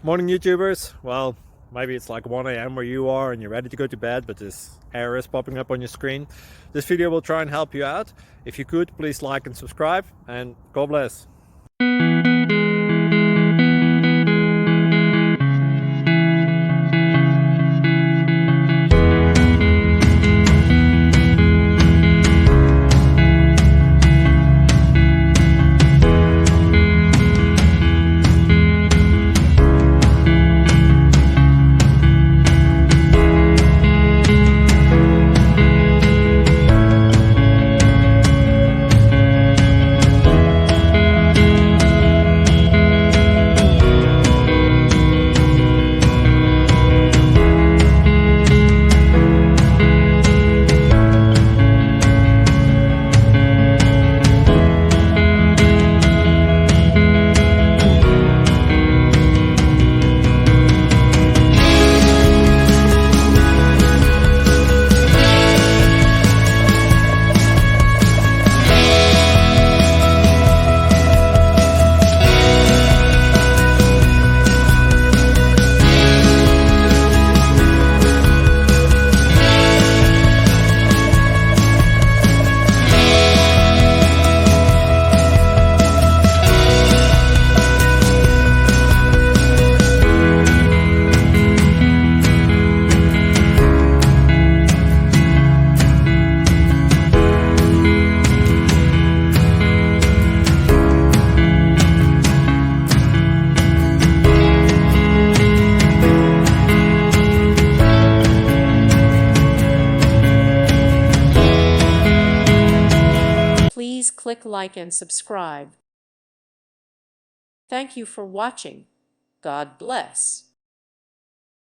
Morning YouTubers. Well, maybe it's like 1 a.m. where you are and you're ready to go to bed, but this error is popping up on your screen. This video will try and help you out. If you could, please like and subscribe, and God bless. Please click like and subscribe. Thank you for watching. God bless.